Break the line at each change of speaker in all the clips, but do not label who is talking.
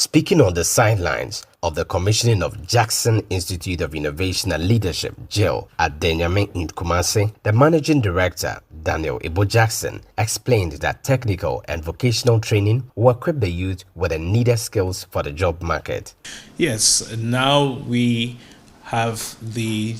Speaking on the sidelines of the commissioning of Jackson Institute of Innovation and Leadership, JIIL, at Denyame in Kumasi, the managing director, Daniel Ibo Jackson, explained that technical and vocational training will equip the youth with the needed skills for the job market.
Yes, now we have the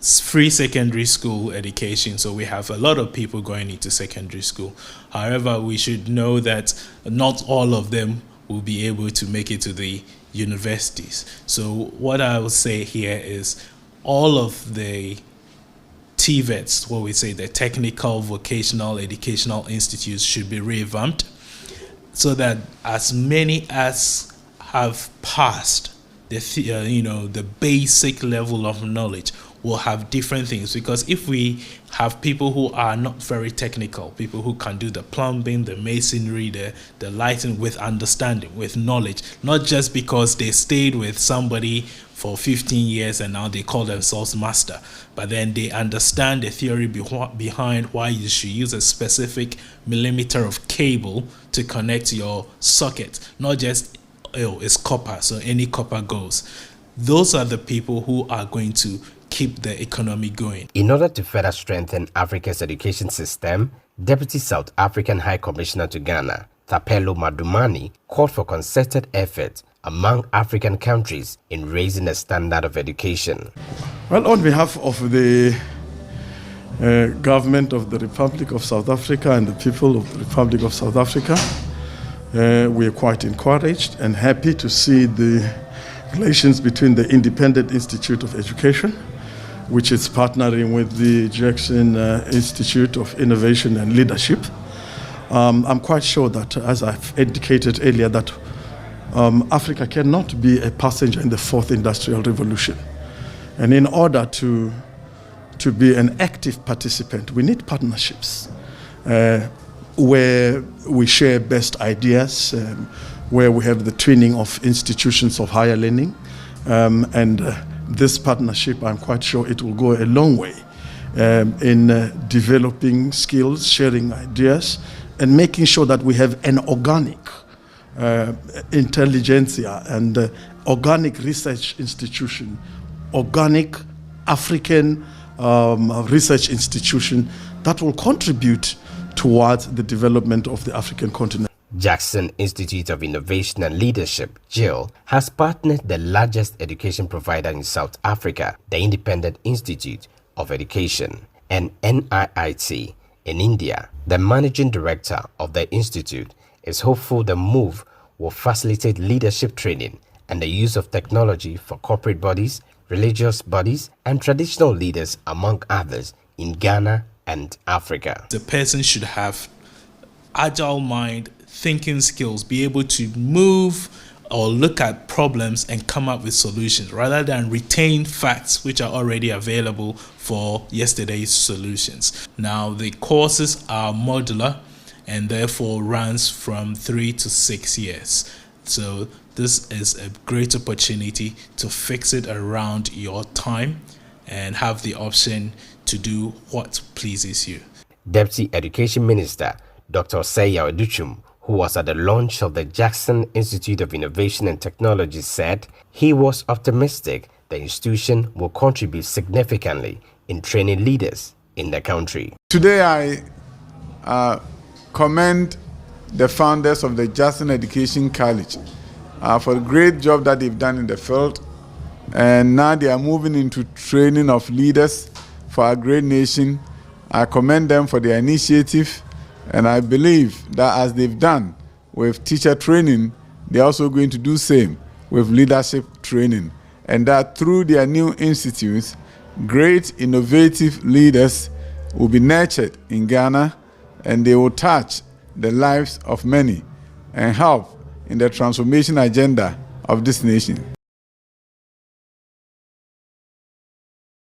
free secondary school education, so we have a lot of people going into secondary school. However, we should know that not all of them will be able to make it to the universities. So what I will say here is all of the TVETs, what we say the technical vocational educational institutes, should be revamped so that as many as have passed the basic level of knowledge will have different things. Because if we have people who are not very technical, people who can do the plumbing, the masonry, the lighting with understanding, with knowledge, not just because they stayed with somebody for 15 years and now they call themselves master, but then they understand the theory behind why you should use a specific millimeter of cable to connect your socket, not just, oh, it's copper, so any copper goes. Those are the people who are going to keep the economy going.
In order to further strengthen Africa's education system, Deputy South African High Commissioner to Ghana, Thapelo Madumane, called for concerted effort among African countries in raising the standard of education.
Well, on behalf of the government of the Republic of South Africa and the people of the Republic of South Africa, we are quite encouraged and happy to see the relations between the Independent Institute of Education, which is partnering with the Jackson Institute of Innovation and Leadership. I'm quite sure that, as I've indicated earlier, that Africa cannot be a passenger in the fourth industrial revolution. And in order to be an active participant, we need partnerships where we share best ideas, where we have the twinning of institutions of higher learning. This partnership, I'm quite sure it will go a long way in developing skills, sharing ideas, and making sure that we have an organic intelligentsia and organic research institution, organic African research institution that will contribute towards the development of the African continent.
Jackson Institute of Innovation and Leadership, JIIL, has partnered the largest education provider in South Africa, the Independent Institute of Education, and NIIT in India. The managing director of the institute is hopeful the move will facilitate leadership training and the use of technology for corporate bodies, religious bodies, and traditional leaders, among others, in Ghana and Africa.
The person should have agile mind, thinking skills, be able to move or look at problems and come up with solutions rather than retain facts which are already available for yesterday's solutions. Now, the courses are modular and therefore runs from 3 to 6 years. So this is a great opportunity to fix it around your time and have the option to do what pleases you.
Deputy Education Minister Dr. Seya Oduchum, who was at the launch of the Jackson Institute of Innovation and Technology, said he was optimistic the institution will contribute significantly in training leaders in the country.
Today I commend the founders of the Jackson Education College for the great job that they've done in the field, and now they are moving into training of leaders for our great nation. I commend them for their initiative. And I believe that as they've done with teacher training, they're also going to do same with leadership training. And that through their new institutes, great innovative leaders will be nurtured in Ghana, and they will touch the lives of many and help in the transformation agenda of this nation.